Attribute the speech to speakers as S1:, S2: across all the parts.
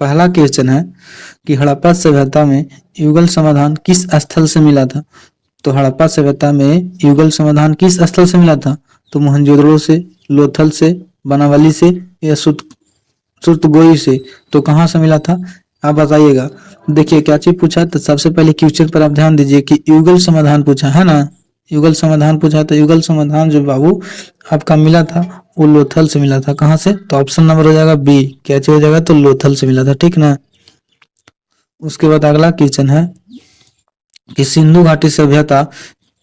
S1: पहला क्वेश्चन है कि हड़प्पा सभ्यता में युगल समाधान किस स्थल से मिला था। तो हड़प्पा सभ्यता में युगल समाधान किस स्थल से मिला था। तो मोहनजोदड़ो से, लोथल से, बनावली से या सुरतगोई से। तो कहाँ से मिला था आप बताइएगा। देखिए क्या चीज पूछा, तो सबसे पहले क्वेश्चन पर आप ध्यान दीजिए कि युगल समाधान पूछा है ना, युगल समाधान पूछा। तो युगल समाधान जो बाबू आपका मिला था वो लोथल से मिला था। कहाँ से, तो ऑप्शन नंबर हो जाएगा बी, क्या चीज हो जाएगा, तो लोथल से मिला था, ठीक ना। उसके बाद अगला क्वेश्चन है कि सिंधु घाटी सभ्यता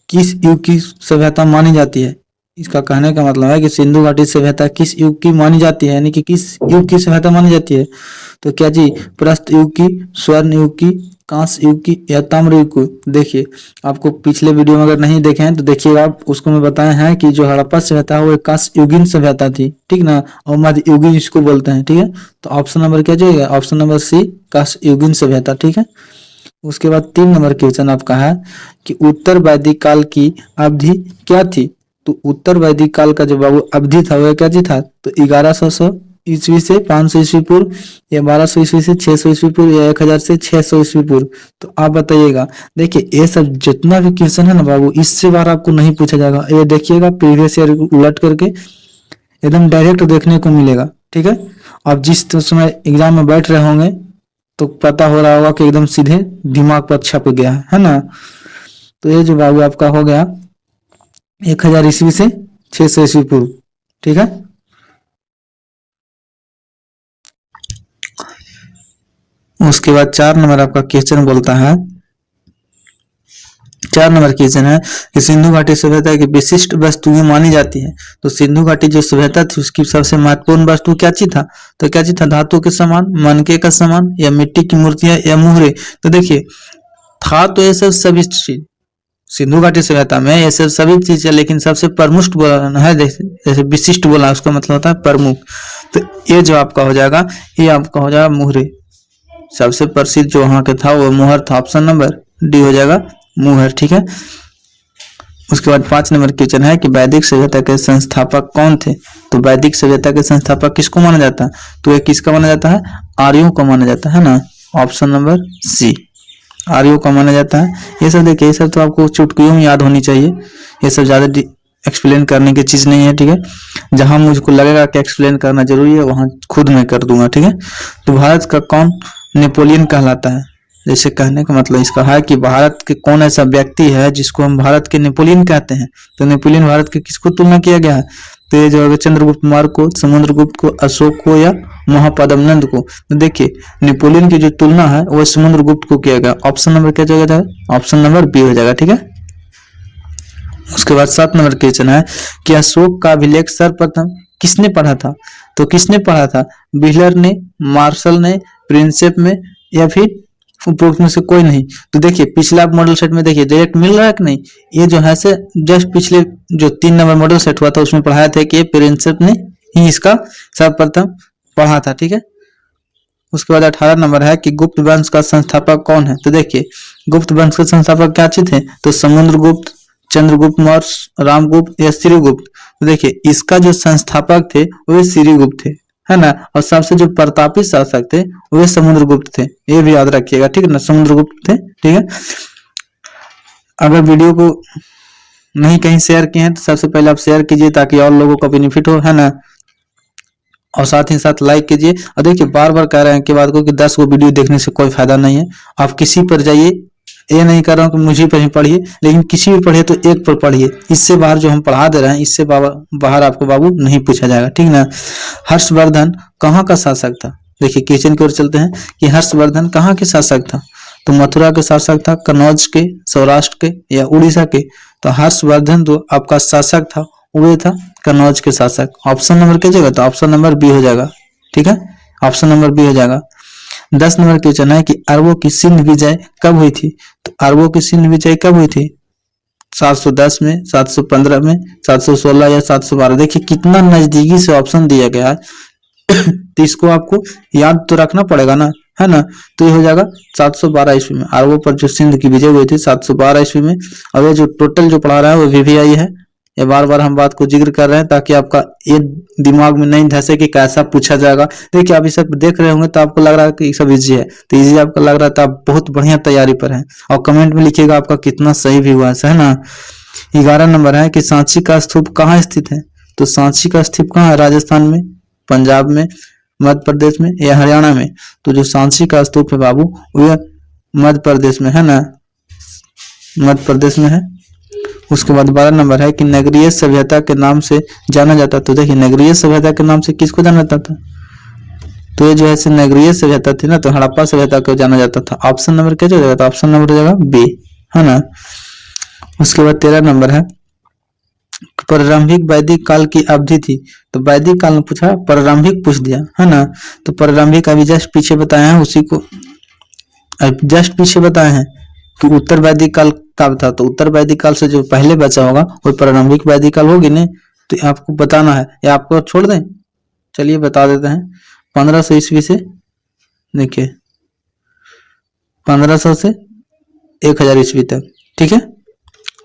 S1: किस युग की सभ्यता मानी जाती है। इसका कहने का मतलब है कि सिंधु घाटी सभ्यता किस युग की मानी जाती है, यानी कि किस युग की सभ्यता मानी जाती है। तो क्या जी, प्रस्त युग की, स्वर्ण युग की, कांस्य युग की या ताम्र युग की। देखिए आपको पिछले वीडियो में अगर नहीं देखे हैं तो देखिएगा, आप उसको मैं बताए हैं कि जो हड़प्पा सभ्यता है वो एक कांस्य युगीन सभ्यता थी, ठीक ना, और मध्य युगीन इसको बोलते हैं, ठीक है। तो ऑप्शन नंबर क्या जाएगा, ऑप्शन नंबर सी, कांस्य युगीन सभ्यता, ठीक है। उसके बाद 3 नंबर क्वेश्चन आपका है कि उत्तर वैदिक काल की अवधि क्या थी। तो उत्तर वैदिक काल का जो बाबू अवधि था वह क्या जी था, तो 1100 ईस्वी से 500 ईस्वी पूर्व, या 1200 ईस्वी से 600 ईस्वी पूर्व, या 1000 से 600 ईस्वी पूर्व। तो आप बताइएगा। देखिए ये सब जितना भी क्वेश्चन है ना बाबू, इससे बार आपको नहीं पूछा जाएगा। ये देखिएगा प्रीवियस ईयर उलट करके एकदम डायरेक्ट देखने को मिलेगा, ठीक है। आप जिस समय एग्जाम में बैठ रहे होंगे तो पता हो रहा होगा कि एकदम सीधे दिमाग पर छप गया है ना। तो ये जो बाबू आपका हो गया 1000 ईस्वी से 600 ईस्वी पूर्व, ठीक है। उसके बाद 4 नंबर आपका क्वेश्चन बोलता है, 4 नंबर क्वेश्चन है कि सिंधु घाटी सभ्यता की विशिष्ट वस्तुएं मानी जाती है। तो सिंधु घाटी जो सभ्यता थी उसकी सबसे महत्वपूर्ण वस्तु क्या चीज था, तो क्या चीज था, धातु के सामान, मनके का सामान, या मिट्टी की मूर्तियां, या मुहरे। तो देखिए था तो ये सब सभी चीज सिंधु घाटी सभ्यता में ये सब सभी चीज है, लेकिन सबसे प्रमुख बोला है, जैसे विशिष्ट बोला उसका मतलब होता है प्रमुख। तो ये जो आपका हो जाएगा, ये आपका हो जाएगा मुहरे। सबसे प्रसिद्ध जो वहां के था वो मुहर था, ऑप्शन नंबर डी हो जाएगा मुहर, ठीक है। उसके बाद 5 नंबर क्वेश्चन है कि वैदिक सभ्यता के संस्थापक कौन थे। तो वैदिक सभ्यता के संस्थापक किसको माना जाता है, तो ये किसका माना जाता है, आर्यों को माना जाता है ना, ऑप्शन नंबर सी, आर्यों का माना जाता है। ये सब देखिए, ये सब तो आपको चुटकियों में याद होनी चाहिए, ये सब ज्यादा एक्सप्लेन करने की चीज नहीं है, ठीक है। जहां मुझको लगेगा कि एक्सप्लेन करना जरूरी है वहां खुद मैं कर दूंगा, ठीक है। तो भारत का कौन नेपोलियन कहलाता है, जैसे कहने का मतलब इसका है कि भारत के कौन ऐसा व्यक्ति है जिसको हम भारत के नेपोलियन कहते हैं। तो नेपोलियन भारत के किसको तुलना किया गया है, तो ये जो है चंद्रगुप्त मौर्य को, समुद्रगुप्त को, अशोक को, या महापद्म नंद को। तो देखिए नेपोलियन की जो तुलना है वो समुद्रगुप्त को किया गया। ऑप्शन नंबर क्या जाएगा, ऑप्शन नंबर बी हो जाएगा, ठीक है। उसके बाद 7 नंबर क्वेश्चन है कि अशोक का अभिलेख सर्वप्रथम किसने पढ़ा था। तो किसने पढ़ा था, व्हीलर ने, मार्शल ने, प्रिंसेप में, या फिर उपरोक्त में से कोई नहीं। तो देखिए पिछला मॉडल सेट में देखिए डायरेक्ट मिल रहा है कि नहीं, ये जो है से जस्ट पिछले जो 3 नंबर मॉडल सेट हुआ था उसमें पढ़ाया था कि प्रिंसेप ने ही इसका सर्वप्रथम पढ़ा था, ठीक है। उसके बाद 18 नंबर है कि गुप्त वंश का संस्थापक कौन है। तो देखिए गुप्त वंश के संस्थापक क्या चीज थे, तो समुद्रगुप्त, चंद्रगुप्त मौर्य, रामगुप्त या श्रीगुप्त। तो देखिए इसका जो संस्थापक थे वो श्रीगुप्त थे, है ना, और सबसे जो प्रतापी शासक थे वे समुद्रगुप्त थे, ये भी याद रखिएगा, ठीक है ना, समुद्रगुप्त थे, ठीक है। अगर वीडियो को नहीं कहीं शेयर किए हैं तो सबसे पहले आप शेयर कीजिए ताकि और लोगों को बेनिफिट हो, है ना, और साथ ही साथ लाइक कीजिए। और देखिए बार बार कह रहे हैं कि बात को कि 10 को वीडियो देखने से कोई फायदा नहीं है, आप किसी पर जाइए, ये नहीं कर रहा हूँ कि मुझे पर ही पढ़िए, लेकिन किसी भी पढ़िए तो एक पर पढ़िए, इससे बाहर जो हम पढ़ा दे रहे हैं इससे बाहर आपको बाबू नहीं पूछा जाएगा, ठीक ना। हर्षवर्धन कहाँ का शासक था, देखिए क्वेश्चन की ओर चलते हैं कि हर्षवर्धन कहाँ के शासक था। तो मथुरा के शासक था, कन्नौज के, सौराष्ट्र के, या उड़ीसा के। तो हर्षवर्धन जो आपका शासक था वो था कन्नौज के शासक। ऑप्शन नंबर क्या जाएगा, तो ऑप्शन नंबर बी हो जाएगा, ठीक है, ऑप्शन नंबर बी हो जाएगा। 10 नंबर क्वेश्चन है कि अरबों की सिंध विजय कब हुई थी। तो अरबों की सिंध विजय कब हुई थी, 710 में, 715 में, 716 या 712। देखिए कितना नजदीकी से ऑप्शन दिया गया है तो इसको आपको याद तो रखना पड़ेगा ना, है ना। तो ये हो जाएगा 712 ईस्वी में अरबों पर जो सिंध की विजय हुई थी 712 ईस्वी में। और ये जो टोटल जो पढ़ा रहा है वो वीवीआई है, ये बार बार हम बात को जिक्र कर रहे हैं ताकि आपका ये दिमाग में नहीं धंसे कि कैसा पूछा जाएगा। देखिए आप ये सब देख रहे होंगे तो आपको लग रहा है कि ये सब इजी है, तो इजी आपको लग रहा है तो आप बहुत बढ़िया तैयारी पर हैं। और कमेंट में लिखिएगा आपका कितना सही भी हुआ है ना। 11 नंबर है कि सांची का स्तूप कहाँ स्थित है? तो सांची का स्तूप कहाँ है? राजस्थान में, पंजाब में, मध्य प्रदेश में या हरियाणा में? तो जो सांची का स्तूप है बाबू वो मध्य प्रदेश में है ना, मध्य प्रदेश में है। उसके बाद 12 नंबर है कि नगरीय सभ्यता के नाम से जाना जाता। तो देखिए नगरीय सभ्यता के नाम से किसको जाना जाता था? तो ये जो है नगरीय सभ्यता थी ना, तो हड़प्पा सभ्यता को जाना जाता था। ऑप्शन नंबर क्या हो जाएगा? तो ऑप्शन नंबर हो जाएगा बी, है ना। उसके बाद 13 नंबर है प्रारंभिक वैदिक काल की अवधि थी। तो वैदिक काल में पूछा, प्रारंभिक पूछ दिया, है ना। तो प्रारंभिक अभी जस्ट पीछे बताया है, उसी को जस्ट पीछे बताए हैं कि उत्तर वैदिक काल कब था। तो उत्तर वैदिक काल से जो पहले बचा होगा वो प्रारंभिक वैदिक काल होगी ना, तो आपको बताना है या आपको छोड़ दें? चलिए बता देते हैं। 1500 ईस्वी से देखिए 1500 से 1000 ईस्वी तक, ठीक है।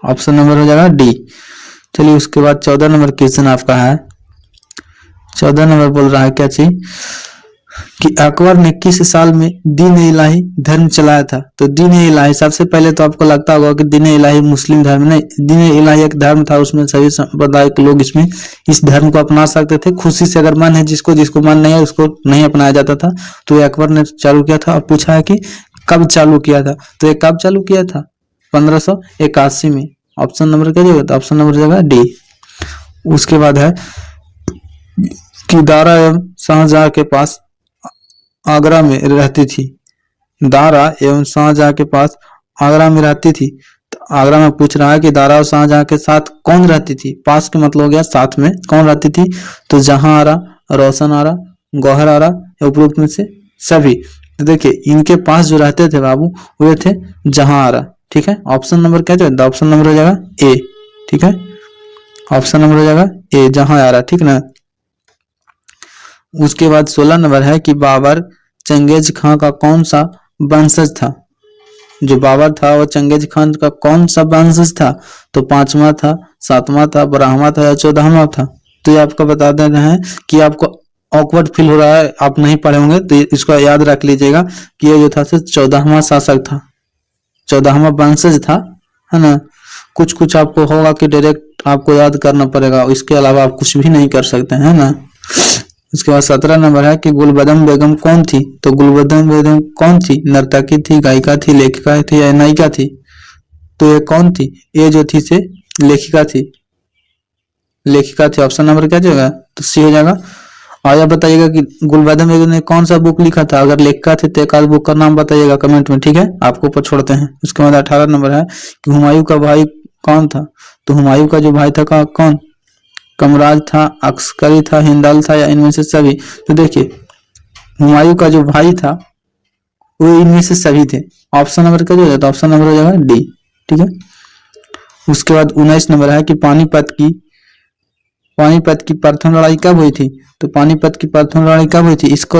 S1: ऑप्शन नंबर हो जाएगा डी। चलिए उसके बाद 14 नंबर क्वेश्चन आपका है। 14 नंबर बोल रहा है क्या चीज कि अकबर ने किस साल में दीन इलाही धर्म चलाया था? तो दीन इलाही सबसे पहले तो आपको लगता होगा कि दीन इलाही मुस्लिम धर्म नहीं, दीन इलाही एक धर्म था, उसमें सभी संप्रदाय के लोग इसमें इस धर्म को अपना सकते थे खुशी से, अगर मन है जिसको, जिसको मन नहीं है उसको नहीं अपनाया जाता था। तो ये अकबर ने चालू किया था। और पूछा है कि कब चालू किया था? तो ये कब चालू किया था? 1581 में। ऑप्शन नंबर क्या जाएगा? तो ऑप्शन नंबर जाएगा डी। उसके बाद है कि दारा एवं शाहजहां के पास आगरा में रहती थी। दारा एवं शाहजहां के पास आगरा में रहती थी। तो आगरा में पूछ रहा है कि दारा और शाहजहां के साथ कौन रहती थी? पास के मतलब हो गया साथ में, कौन रहती थी? तो जहां आरा, रोशन आरा, गौहर आरा या उपरोक्त में से सभी। तो देखिए इनके पास जो रहते थे बाबू वो थे जहां आरा, ठीक है। ऑप्शन नंबर क्या जाएगा? ऑप्शन नंबर हो जाएगा ए, ठीक है। ऑप्शन नंबर हो जाएगा ए, जहां आरा, ठीक ना। उसके बाद 16 नंबर है कि बाबर चंगेज खां का कौन सा वंशज था? जो बाबर था वो चंगेज खान का कौन सा वंशज था? तो 5वां था, 7वां था, 12वां था या 14वां था? तो ये आपको बता दे रहे हैं कि आपको ऑकवर्ड फील हो रहा है, आप नहीं पढ़े होंगे तो इसको याद रख लीजिएगा कि ये जो था 14वां शासक था, 14वां वंशज था, है ना। कुछ कुछ आपको होगा कि डायरेक्ट आपको याद करना पड़ेगा, इसके अलावा आप कुछ भी नहीं कर सकते हैं ना। उसके बाद 17 नंबर है कि गुलबदम बेगम कौन थी? तो गुलबदम बेगम कौन थी? नर्तकी थी, गायिका थी, लेखिका थी या नायिका थी? तो ये कौन थी? ये जो थी से लेखिका थी, लेखिका थी। ऑप्शन नंबर क्या जाएगा? तो सी हो जाएगा। और यह बताइएगा कि गुलबदम बेगम ने कौन सा बुक लिखा था? अगर लेखिका थे तो एक आध बुक का नाम बताइएगा कमेंट में, ठीक है। आपको ऊपर छोड़ते हैं। उसके बाद 18 नंबर है कि हुमायूं का भाई कौन था? तो हुमायूं का जो भाई था कौन? कमराज था, अस्करी था, हिंदल था या इनमें से सभी? तो देखिए हुमायूं का जो भाई था वो इनमें से सभी थे। ऑप्शन नंबर क्या हो जाता है? ऑप्शन नंबर हो जाएगा डी, ठीक है। उसके बाद 19 नंबर है कि पानीपत की प्रथम लड़ाई कब हुई थी? तो पानीपत की प्रथम लड़ाई कब हुई थी? इसको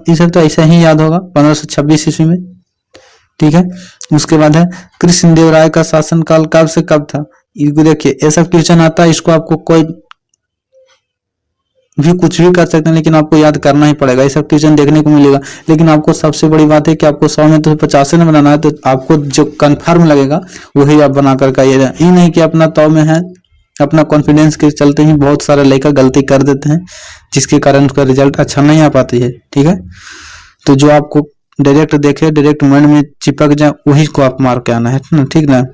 S1: इसे तो ऐसा ही याद होगा, 1526 ईस्वी में, ठीक है। उसके बाद है कृष्णदेवराय का शासनकाल कब से कब था? इसको देखिए ऐसा क्वेश्चन आता है, इसको आपको कोई भी कुछ भी कर सकते हैं लेकिन आपको याद करना ही पड़ेगा। ऐसा क्वेश्चन देखने को मिलेगा, लेकिन आपको सबसे बड़ी बात है कि आपको 100 में तो 50 न बनाना है, तो आपको जो कंफर्म लगेगा वही आप बना कर आइएगा। ये नहीं कि अपना तौ में है, अपना कॉन्फिडेंस के चलते ही बहुत सारे लड़का गलती कर देते हैं जिसके कारण उसका रिजल्ट अच्छा नहीं आ पाती है, ठीक है। तो जो आपको डायरेक्ट देखे, डायरेक्ट माइंड में चिपक जाए वही को आप मार के आना है ना, ठीक ना।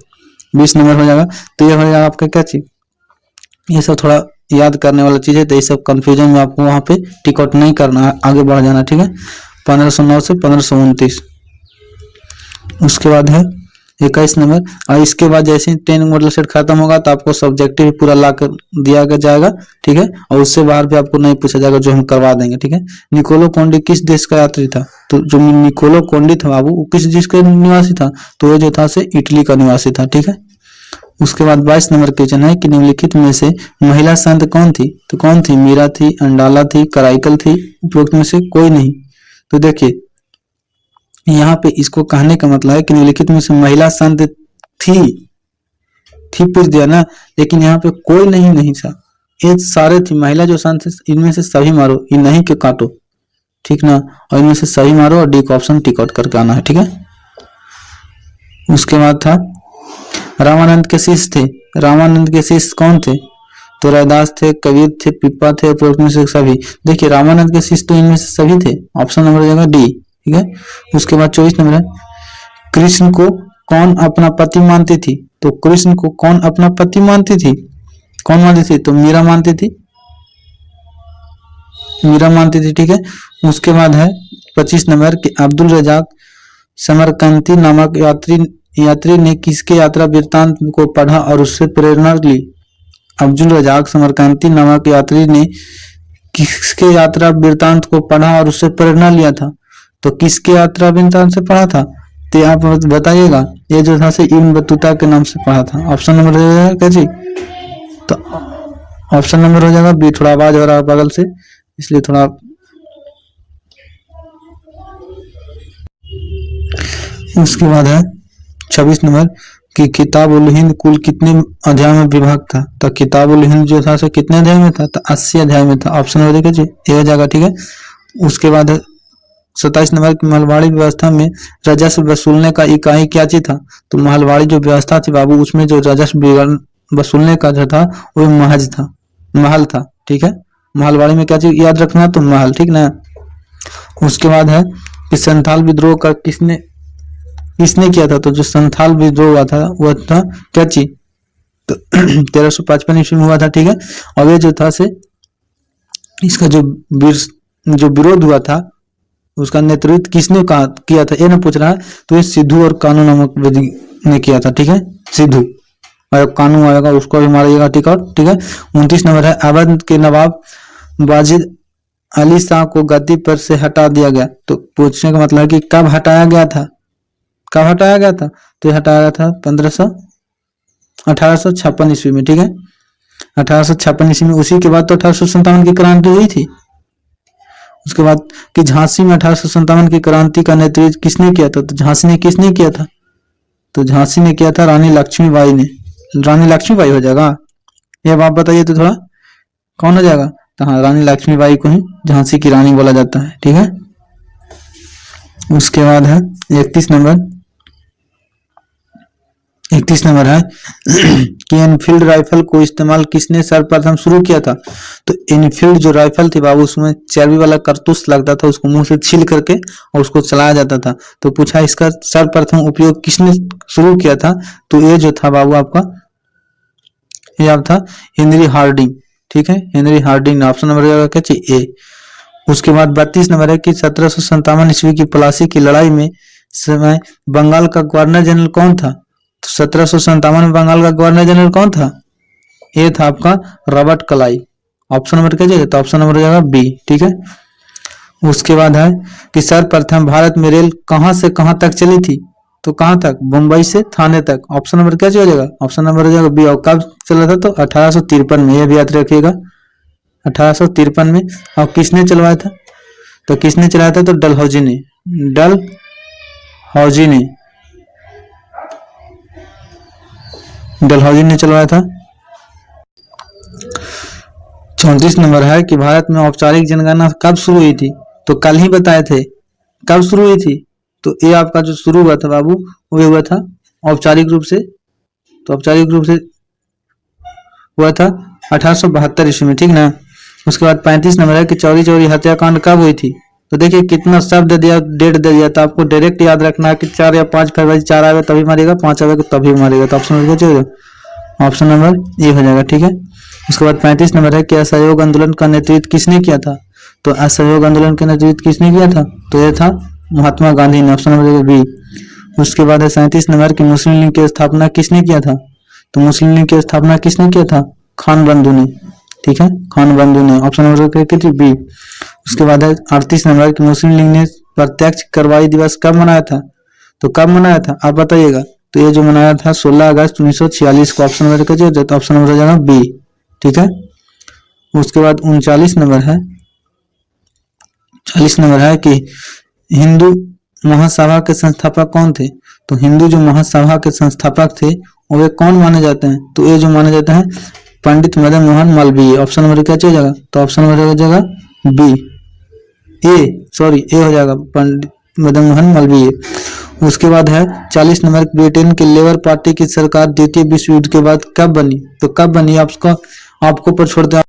S1: 20 नंबर हो जाएगा। तो ये हो जाएगा आपका क्या चीज, ये सब थोड़ा याद करने वाला चीज है, तो ये सब कंफ्यूजन में आपको वहां पे टिक आउट नहीं करना है, आगे बढ़ जाना, ठीक है। 1509 से 1529। उसके बाद है 21 नंबर। और इसके बाद जैसे 10 मॉडल सेट खत्म होगा तो आपको सब्जेक्टिव पूरा ला कर दिया जाएगा, ठीक है। और उससे बाहर भी आपको नहीं पूछा जाएगा, जो हम करवा देंगे, ठीक है। निकोलो कोंडी किस देश का यात्री था? तो जो निकोलो कोंडी था बाबू वो किस देश का निवासी था? तो ये जो था से इटली का निवासी था, ठीक है। उसके बाद 22 नंबर क्वेश्चन है कि निम्नलिखित में से महिला संत कौन थी? तो कौन थी? मीरा थी, अंडाला थी, कराइकल थी, उपरोक्त में से कोई नहीं। तो देखिए यहाँ पे इसको कहने का मतलब है कि निम्नलिखित में से महिला संत थी, थी पूछ दिया ना, लेकिन यहाँ पे कोई नहीं था, ये सारे थी। महिला जो शांत थे, इनमें से सभी मारो, ये नहीं के काटो, ठीक ना, और इनमें से सही मारो और डी का ऑप्शन टिक आउट करके आना है, ठीक है। उसके बाद था रामानंद के शिष्य थे। रामानंद के शिष्य कौन थे? तो रैदास थे, कबीर थे, पिप्पा थे, में से सभी। देखिए रामानंद के शिष्य तो इनमें से सभी थे, ऑप्शन नंबर हो जाएगा डी, ठीक है। उसके बाद 24 नंबर है, कृष्ण को कौन अपना पति मानती थी? तो कृष्ण को कौन अपना पति मानती थी? कौन मानती थी? तो मीरा मानती थी, मीरा मानती थी, ठीक है। उसके बाद है 25 नंबर कि अब्दुल रजाक समरकंती नामक यात्री ने किसके यात्रा वृत्तांत को पढ़ा और उससे प्रेरणा ली? अब्दुल रजाक समरकंती नामक यात्री ने किसके यात्रा वृत्तांत को पढ़ा और उससे प्रेरणा लिया था? तो किसके यात्रा वृत्तांत से पढ़ा था? तो आप बताइएगा, ये जो था से इब्न बतूता के नाम से पढ़ा था। ऑप्शन नंबर हो जाएगा क्या जी? तो ऑप्शन नंबर हो जाएगा बी। थोड़ा आवाज हो रहा है बगल से, इसलिए थोड़ा। उसके बाद है 26 नंबर कि किताबुल हिंद कुल कितने अध्याय में विभाग था? तो किताबुल हिंद जो था से कितने अध्याय में था? तो 80 अध्याय में था। ऑप्शन हो जाएगा जी, ये हो जाएगा, ठीक है। उसके बाद है 27 नंबर की महलवाड़ी व्यवस्था में राजस्व वसूलने का इकाई क्या चीज था? तो महलवाड़ी जो व्यवस्था थी बाबू, उसमें जो राजस्व वसूलने का जो था वो महज था, महल था, ठीक है। महलवाड़ी में क्या चीज याद रखना? तो महल, ठीक ना। उसके बाद है कि संथाल विद्रोह का किसने किया था? तो जो संथाल विद्रोह हुआ था वह था क्या चीज? तो 1355 ईस्वी में हुआ था, ठीक है। और ये जो था से इसका जो विरोध हुआ था उसका नेतृत्व किसने किया था, ये ना पूछ रहा है। तो ये सिद्धू और कानू नामक व्यक्ति ने किया था, ठीक है। सिद्धू और कानू आएगा, उसको भी मारिएगा, ठीक है। 29 नंबर है, अवध के नवाब वाजिद अली शाह को गद्दी पर से हटा दिया गया। तो पूछने का मतलब है कि कब हटाया गया था? कब हटाया गया था? तो हटाया गया था 1856 ईस्वी में, ठीक है। 1856 ईस्वी में। उसी के बाद तो 1857 की क्रांति हुई थी। उसके बाद कि झांसी में 1857 की क्रांति का नेतृत्व किसने किया था? तो झांसी ने किसने किया था? तो झांसी ने किया था रानी लक्ष्मीबाई ने। रानी लक्ष्मीबाई हो जाएगा, ये आप बताइए तो थोड़ा कौन हो जाएगा? तो हाँ, रानी लक्ष्मीबाई को ही झांसी की रानी बोला जाता है, ठीक है। उसके बाद है 31 नंबर है कि एनफील्ड राइफल को इस्तेमाल किसने सर्वप्रथम शुरू किया था? तो एनफील्ड जो राइफल थी बाबू, उसमें चर्बी वाला कारतूस लगता था, उसको मुंह से छील करके और उसको चलाया जाता था। तो पूछा इसका सर्वप्रथम उपयोग किसने शुरू किया था? तो ये जो था बाबू आपका, ये आप था हेनरी हार्डिंग, ठीक है। हेनरी हार्डिंग, ऑप्शन नंबर क्या चाहिए? ए। उसके बाद 32 नंबर है कि 1757 ईस्वी की प्लासी की लड़ाई में समय बंगाल का गवर्नर जनरल कौन था? तो 1757 में बंगाल का गवर्नर जनरल कौन था? ये था आपका रॉबर्ट क्लाइव। ऑप्शन नंबर क्या जाएगा? तो ऑप्शन नंबर हो जाएगा बी, ठीक है। उसके बाद है कि सर्वप्रथम भारत में रेल कहां से कहां तक चली थी? तो कहां तक? मुंबई से थाने तक। ऑप्शन नंबर क्या हो जाएगा? ऑप्शन नंबर हो जाएगा बी। और कब चला था? तो 1853 में, यह भी याद रखिएगा, 1853 में। और किसने चलवाया था? तो किसने चलाया था? तो डलहौजी ने, डलहौजी ने चलवाया था। 34 नंबर है कि भारत में औपचारिक जनगणना कब शुरू हुई थी? तो कल ही बताए थे कब शुरू हुई थी। तो ये आपका जो शुरू हुआ था बाबू, वो हुआ था औपचारिक रूप से, तो औपचारिक रूप से हुआ था 1872 ईस्वी में, ठीक ना। उसके बाद 35 नंबर है कि चौरी चौरी हत्याकांड कब हुई थी? तो देखिए कितना शब्द दिया, डेट दे दिया, तो आपको डायरेक्ट याद रखना है कि 4 या 5 फरवरी, 4 आएगा तभी मारेगा, 5 आएगा तभी मारेगा। तो ऑप्शन नंबर क्या होगा? ऑप्शन नंबर ए हो जाएगा, ठीक है। उसके बाद 35 नंबर है कि असहयोग आंदोलन का नेतृत्व किसने किया था? तो असहयोग आंदोलन का नेतृत्व किसने किया था? तो यह था महात्मा गांधी ने। Option number B. उसके बाद है 37 नंबर की मुस्लिम लीग की स्थापना किसने किया था? तो मुस्लिम लीग की स्थापना किसने किया था? खान बंधु ने, ठीक है, खान बंधु ने। ऑप्शन नंबर क्या बी। उसके बाद है 38 नंबर की मुस्लिम लीग ने प्रत्यक्ष कार्रवाई दिवस कब मनाया था? तो कब मनाया था आप बताइएगा। तो ये जो मनाया था 16 अगस्त 1946 को। ऑप्शन नंबर क्या जाए? तो ऑप्शन नंबर हो जाएगा बी, ठीक है। उसके बाद 39 नंबर है, 40 नंबर है कि हिंदू महासभा के संस्थापक कौन थे? तो हिंदू जो महासभा के संस्थापक थे और वे कौन माने जाते हैं? तो ये जो माने जाते हैं पंडित मदन मोहन मालवीय। ऑप्शन नंबर क्या हो जाएगा? तो ऑप्शन नंबर हो जाएगा बी, ए हो जाएगा, पंडित मदन मोहन मालवीय। उसके बाद है 40 नंबर, ब्रिटेन की लेबर पार्टी की सरकार द्वितीय विश्व युद्ध के बाद कब बनी? तो कब बनी आपको पर छोड़ते हैं।